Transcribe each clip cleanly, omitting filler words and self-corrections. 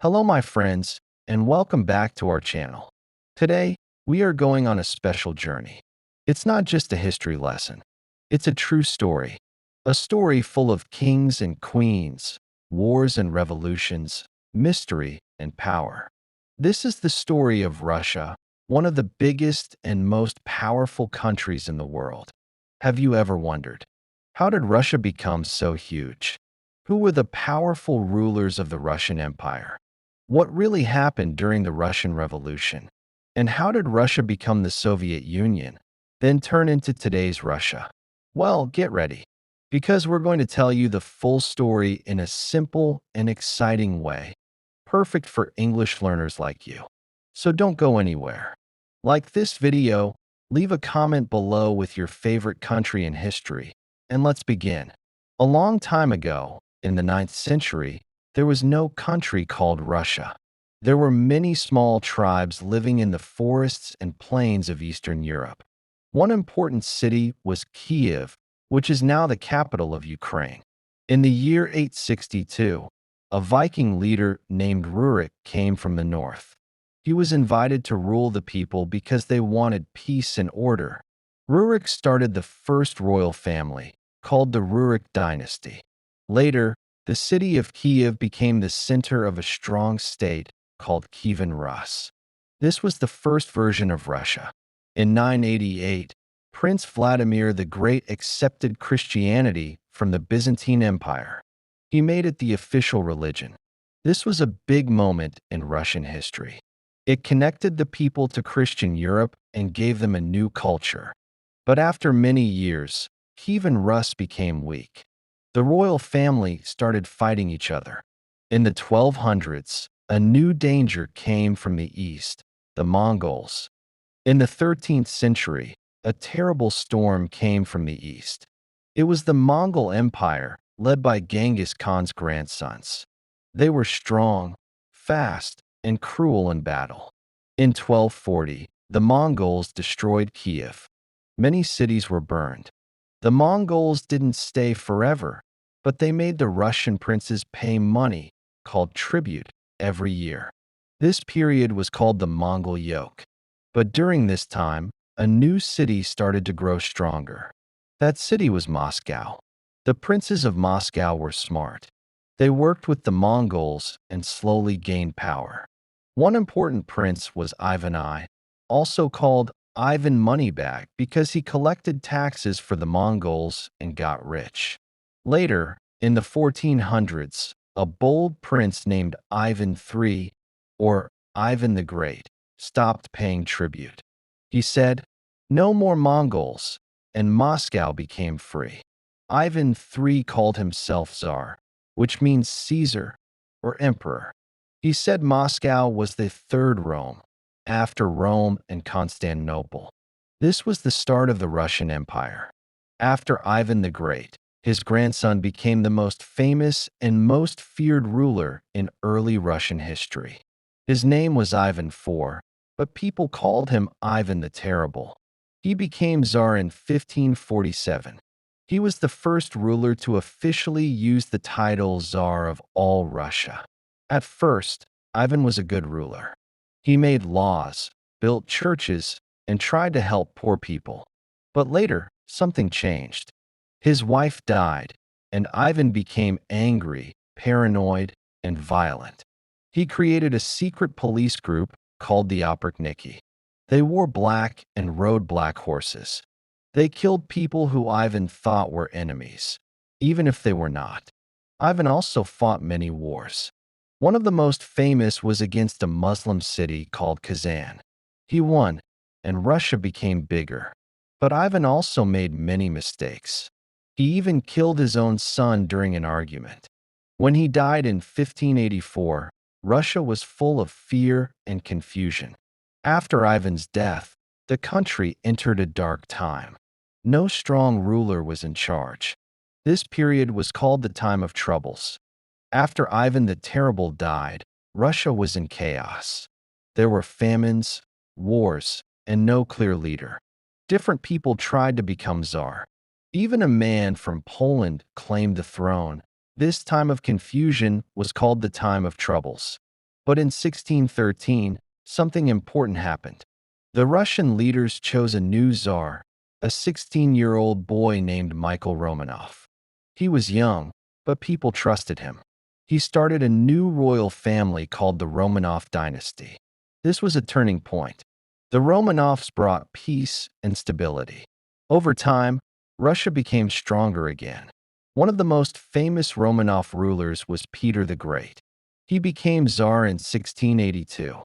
Hello, my friends, and welcome back to our channel. Today, we are going on a special journey. It's not just a history lesson, it's a true story. A story full of kings and queens, wars and revolutions, mystery and power. This is the story of Russia, one of the biggest and most powerful countries in the world. Have you ever wondered, how did Russia become so huge? Who were the powerful rulers of the Russian Empire? What really happened during the Russian Revolution? And how did Russia become the Soviet Union, then turn into today's Russia? Well, get ready, because we're going to tell you the full story in a simple and exciting way, perfect for English learners like you. So don't go anywhere. Like this video, leave a comment below with your favorite country in history, and let's begin. A long time ago, in the 9th century, there was no country called Russia. There were many small tribes living in the forests and plains of Eastern Europe. One important city was Kiev, which is now the capital of Ukraine. In the year 862, a Viking leader named Rurik came from the north. He was invited to rule the people because they wanted peace and order. Rurik started the first royal family, called the Rurik dynasty. Later, the city of Kiev became the center of a strong state called Kievan Rus. This was the first version of Russia. In 988, Prince Vladimir the Great accepted Christianity from the Byzantine Empire. He made it the official religion. This was a big moment in Russian history. It connected the people to Christian Europe and gave them a new culture. But after many years, Kievan Rus became weak. The royal family started fighting each other. In the 1200s, a new danger came from the east, the Mongols. In the 13th century, a terrible storm came from the east. It was the Mongol Empire, led by Genghis Khan's grandsons. They were strong, fast, and cruel in battle. In 1240, the Mongols destroyed Kiev. Many cities were burned. The Mongols didn't stay forever, but they made the Russian princes pay money, called tribute, every year. This period was called the Mongol yoke. But during this time, a new city started to grow stronger. That city was Moscow. The princes of Moscow were smart. They worked with the Mongols and slowly gained power. One important prince was Ivan I, also called Ivan Moneybag because he collected taxes for the Mongols and got rich. Later, in the 1400s, a bold prince named Ivan III, or Ivan the Great, stopped paying tribute. He said, "No more Mongols," and Moscow became free. Ivan III called himself Tsar, which means Caesar or emperor. He said Moscow was the third Rome, after Rome and Constantinople. This was the start of the Russian Empire. After Ivan the Great, his grandson became the most famous and most feared ruler in early Russian history. His name was Ivan IV, but people called him Ivan the Terrible. He became Tsar in 1547. He was the first ruler to officially use the title Tsar of all Russia. At first, Ivan was a good ruler. He made laws, built churches, and tried to help poor people. But later, something changed. His wife died, and Ivan became angry, paranoid, and violent. He created a secret police group called the Oprichniki. They wore black and rode black horses. They killed people who Ivan thought were enemies, even if they were not. Ivan also fought many wars. One of the most famous was against a Muslim city called Kazan. He won, and Russia became bigger. But Ivan also made many mistakes. He even killed his own son during an argument. When he died in 1584, Russia was full of fear and confusion. After Ivan's death, the country entered a dark time. No strong ruler was in charge. This period was called the Time of Troubles. After Ivan the Terrible died, Russia was in chaos. There were famines, wars, and no clear leader. Different people tried to become czar. Even a man from Poland claimed the throne. This time of confusion was called the Time of Troubles. But in 1613, something important happened. The Russian leaders chose a new czar, a 16-year-old boy named Michael Romanov. He was young, but people trusted him. He started a new royal family called the Romanov dynasty. This was a turning point. The Romanovs brought peace and stability. Over time, Russia became stronger again. One of the most famous Romanov rulers was Peter the Great. He became Tsar in 1682.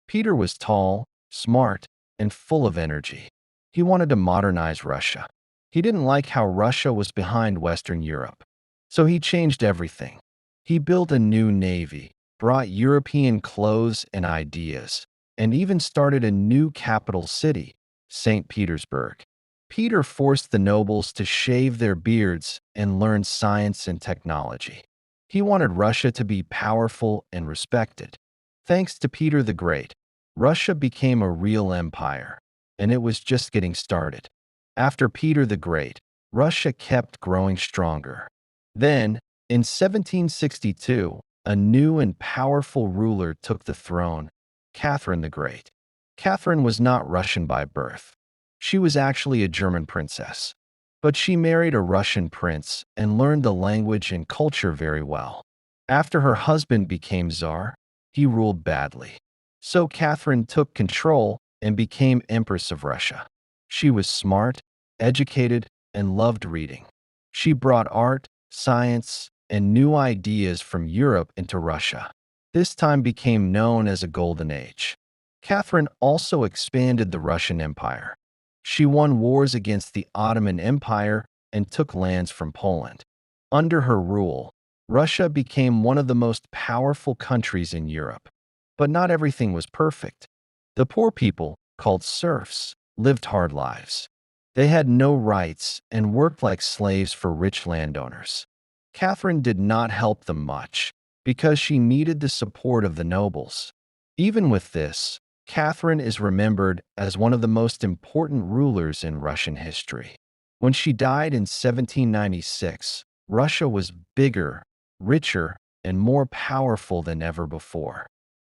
Peter was tall, smart, and full of energy. He wanted to modernize Russia. He didn't like how Russia was behind Western Europe. So he changed everything. He built a new navy, brought European clothes and ideas, and even started a new capital city, St. Petersburg. Peter forced the nobles to shave their beards and learn science and technology. He wanted Russia to be powerful and respected. Thanks to Peter the Great, Russia became a real empire, and it was just getting started. After Peter the Great, Russia kept growing stronger. Then, in 1762, a new and powerful ruler took the throne, Catherine the Great. Catherine was not Russian by birth. She was actually a German princess. But she married a Russian prince and learned the language and culture very well. After her husband became czar, he ruled badly. So Catherine took control and became Empress of Russia. She was smart, educated, and loved reading. She brought art, science, and new ideas from Europe into Russia. This time became known as a golden age. Catherine also expanded the Russian Empire. She won wars against the Ottoman Empire and took lands from Poland. Under her rule, Russia became one of the most powerful countries in Europe. But not everything was perfect. The poor people, called serfs, lived hard lives. They had no rights and worked like slaves for rich landowners. Catherine did not help them much because she needed the support of the nobles. Even with this, Catherine is remembered as one of the most important rulers in Russian history. When she died in 1796, Russia was bigger, richer, and more powerful than ever before.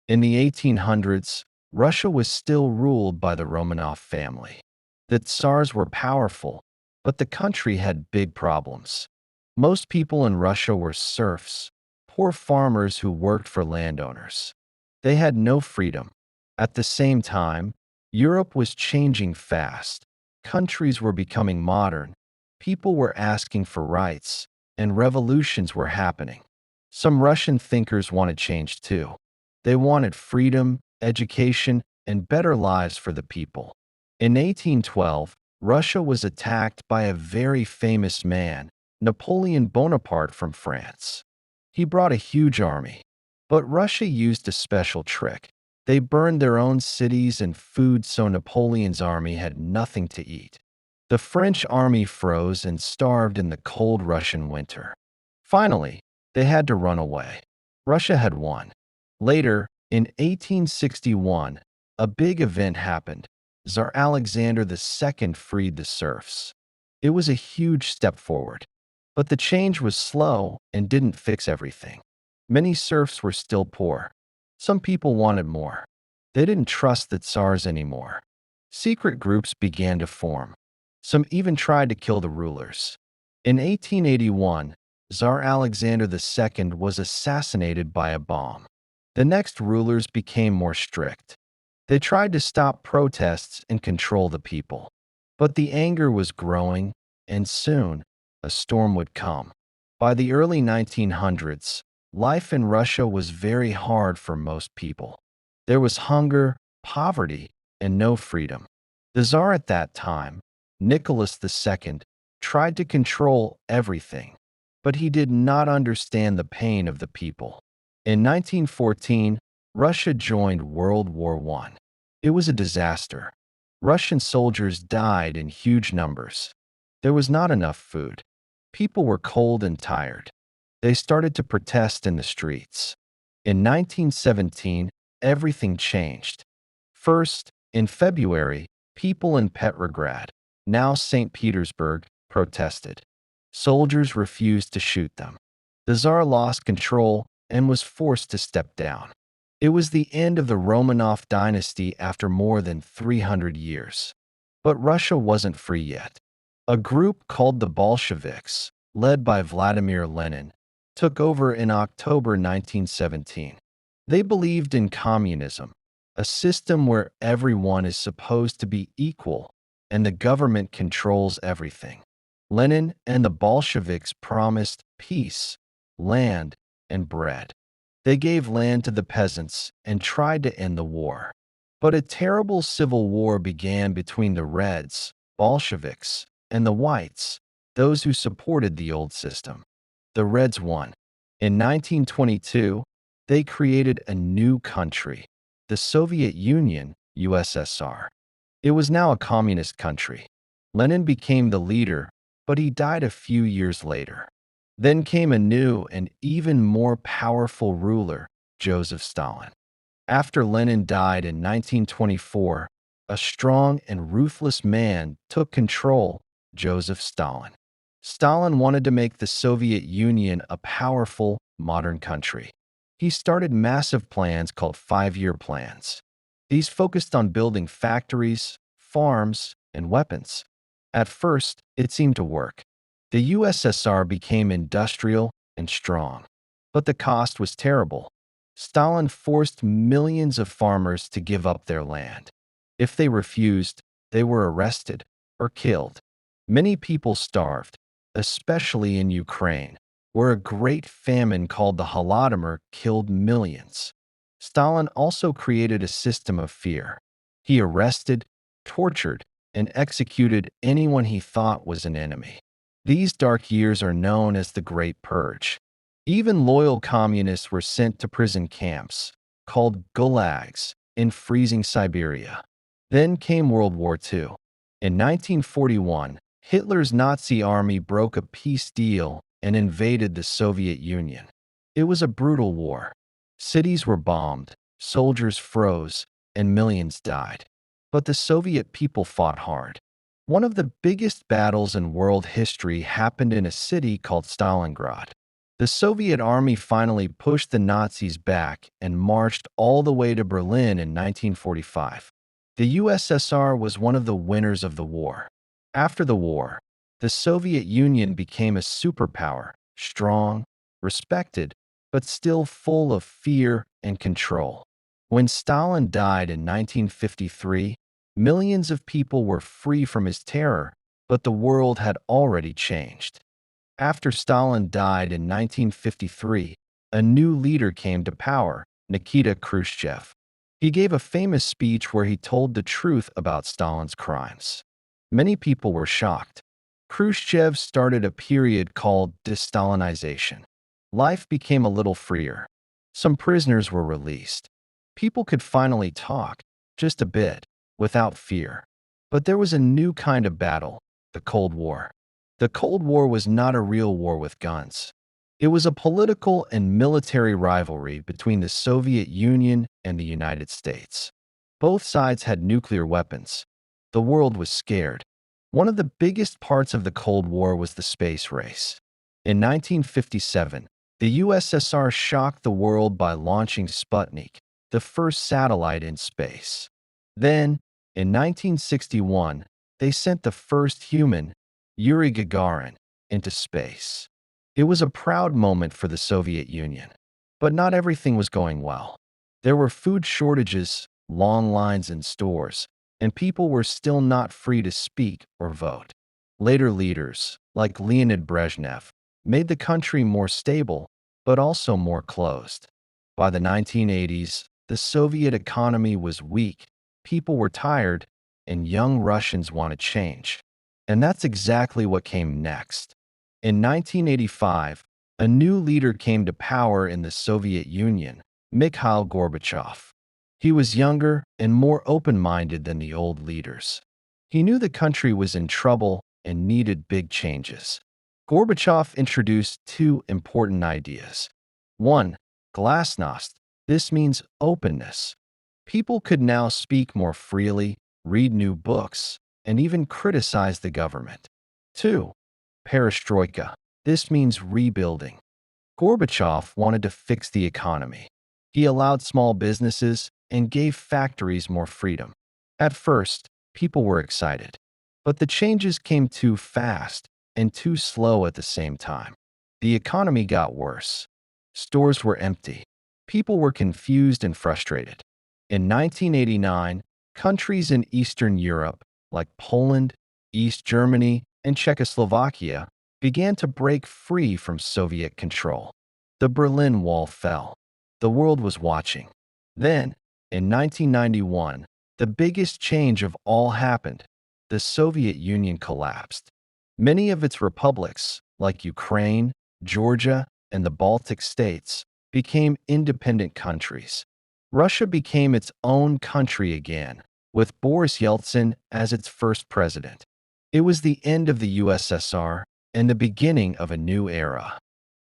In the 1800s, Russia was still ruled by the Romanov family. The Tsars were powerful, but the country had big problems. Most people in Russia were serfs, poor farmers who worked for landowners. They had no freedom. At the same time, Europe was changing fast. Countries were becoming modern. People were asking for rights, and revolutions were happening. Some Russian thinkers wanted change too. They wanted freedom, education, and better lives for the people. In 1812, Russia was attacked by a very famous man, Napoleon Bonaparte from France. He brought a huge army. But Russia used a special trick. They burned their own cities and food so Napoleon's army had nothing to eat. The French army froze and starved in the cold Russian winter. Finally, they had to run away. Russia had won. Later, in 1861, a big event happened. Tsar Alexander II freed the serfs. It was a huge step forward. But the change was slow and didn't fix everything. Many serfs were still poor. Some people wanted more. They didn't trust the Tsars anymore. Secret groups began to form. Some even tried to kill the rulers. In 1881, Tsar Alexander II was assassinated by a bomb. The next rulers became more strict. They tried to stop protests and control the people. But the anger was growing, and soon, a storm would come. By the early 1900s, life in Russia was very hard for most people. There was hunger, poverty, and no freedom. The Tsar at that time, Nicholas II, tried to control everything, but he did not understand the pain of the people. In 1914, Russia joined World War I. It was a disaster. Russian soldiers died in huge numbers. There was not enough food. People were cold and tired. They started to protest in the streets. In 1917, everything changed. First, in February, people in Petrograd, now St. Petersburg, protested. Soldiers refused to shoot them. The Tsar lost control and was forced to step down. It was the end of the Romanov dynasty after more than 300 years. But Russia wasn't free yet. A group called the Bolsheviks, led by Vladimir Lenin, took over in October 1917. They believed in communism, a system where everyone is supposed to be equal and the government controls everything. Lenin and the Bolsheviks promised peace, land, and bread. They gave land to the peasants and tried to end the war. But a terrible civil war began between the Reds, Bolsheviks, and the Whites, those who supported the old system. The Reds won. In 1922, they created a new country, the Soviet Union, USSR. It was now a communist country. Lenin became the leader, but he died a few years later. Then came a new and even more powerful ruler, Joseph Stalin. After Lenin died in 1924, a strong and ruthless man took control, Joseph Stalin. Stalin wanted to make the Soviet Union a powerful, modern country. He started massive plans called five-year plans. These focused on building factories, farms, and weapons. At first, it seemed to work. The USSR became industrial and strong. But the cost was terrible. Stalin forced millions of farmers to give up their land. If they refused, they were arrested or killed. Many people starved, especially in Ukraine, where a great famine called the Holodomor killed millions. Stalin also created a system of fear. He arrested, tortured, and executed anyone he thought was an enemy. These dark years are known as the Great Purge. Even loyal communists were sent to prison camps, called gulags, in freezing Siberia. Then came World War II. In 1941, Hitler's Nazi army broke a peace deal and invaded the Soviet Union. It was a brutal war. Cities were bombed, soldiers froze, and millions died. But the Soviet people fought hard. One of the biggest battles in world history happened in a city called Stalingrad. The Soviet army finally pushed the Nazis back and marched all the way to Berlin in 1945. The USSR was one of the winners of the war. After the war, the Soviet Union became a superpower, strong, respected, but still full of fear and control. When Stalin died in 1953, millions of people were free from his terror, but the world had already changed. After Stalin died in 1953, a new leader came to power, Nikita Khrushchev. He gave a famous speech where he told the truth about Stalin's crimes. Many people were shocked. Khrushchev started a period called de-Stalinization. Life became a little freer. Some prisoners were released. People could finally talk, just a bit, without fear. But there was a new kind of battle, the Cold War. The Cold War was not a real war with guns. It was a political and military rivalry between the Soviet Union and the United States. Both sides had nuclear weapons. The world was scared. One of the biggest parts of the Cold War was the space race. In 1957, the USSR shocked the world by launching Sputnik, the first satellite in space. Then, in 1961, they sent the first human, Yuri Gagarin, into space. It was a proud moment for the Soviet Union. But not everything was going well. There were food shortages, long lines in stores, and people were still not free to speak or vote. Later leaders, like Leonid Brezhnev, made the country more stable, but also more closed. By the 1980s, the Soviet economy was weak, people were tired, and young Russians wanted change. And that's exactly what came next. In 1985, a new leader came to power in the Soviet Union, Mikhail Gorbachev. He was younger and more open-minded than the old leaders. He knew the country was in trouble and needed big changes. Gorbachev introduced two important ideas. One, glasnost. This means openness. People could now speak more freely, read new books, and even criticize the government. Two, perestroika. This means rebuilding. Gorbachev wanted to fix the economy. He allowed small businesses and gave factories more freedom. At first, people were excited, but the changes came too fast and too slow at the same time. The economy got worse. Stores were empty. People were confused and frustrated. In 1989, countries in Eastern Europe, like Poland, East Germany, and Czechoslovakia, began to break free from Soviet control. The Berlin Wall fell. The world was watching. Then, in 1991, the biggest change of all happened. The Soviet Union collapsed. Many of its republics, like Ukraine, Georgia, and the Baltic states, became independent countries. Russia became its own country again, with Boris Yeltsin as its first president. It was the end of the USSR and the beginning of a new era.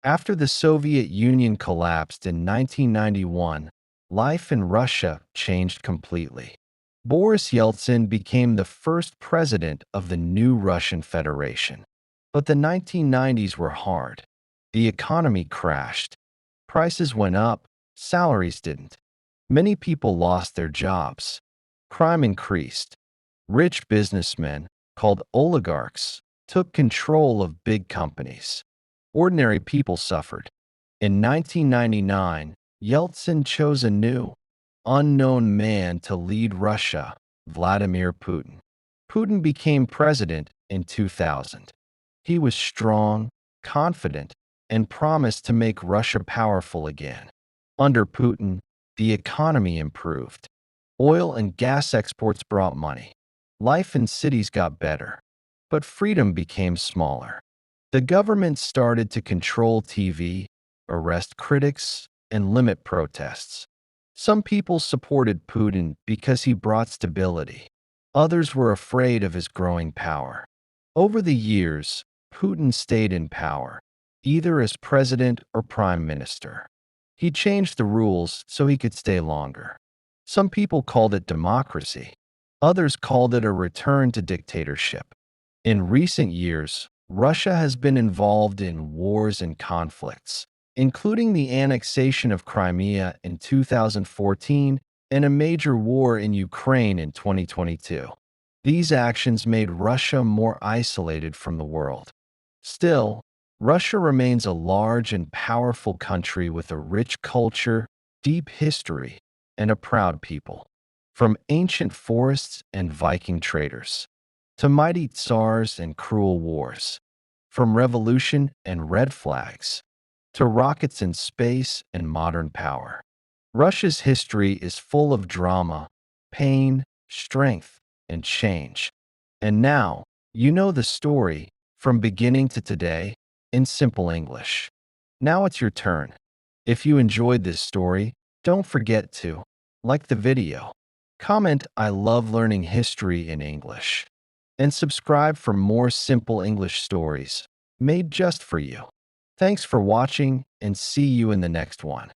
After the Soviet Union collapsed in 1991, life in Russia changed completely. Boris Yeltsin became the first president of the new Russian Federation. But the 1990s were hard. The economy crashed. Prices went up, salaries didn't. Many people lost their jobs. Crime increased. Rich businessmen, called oligarchs, took control of big companies. Ordinary people suffered. In 1999, Yeltsin chose a new, unknown man to lead Russia, Vladimir Putin. Putin became president in 2000. He was strong, confident, and promised to make Russia powerful again. Under Putin, the economy improved. Oil and gas exports brought money. Life in cities got better, but freedom became smaller. The government started to control TV, arrest critics, and limit protests. Some people supported Putin because he brought stability. Others were afraid of his growing power. Over the years, Putin stayed in power, either as president or prime minister. He changed the rules so he could stay longer. Some people called it democracy. Others called it a return to dictatorship. In recent years, Russia has been involved in wars and conflicts, including the annexation of Crimea in 2014 and a major war in Ukraine in 2022. These actions made Russia more isolated from the world. Still, Russia remains a large and powerful country with a rich culture, deep history, and a proud people. From ancient forests and Viking traders, to mighty Tsars and cruel wars, from revolution and red flags, to rockets in space and modern power. Russia's history is full of drama, pain, strength, and change. And now, you know the story, from beginning to today, in simple English. Now it's your turn. If you enjoyed this story, don't forget to like the video, comment "I love learning history in English," and subscribe for more simple English stories made just for you. Thanks for watching, and see you in the next one.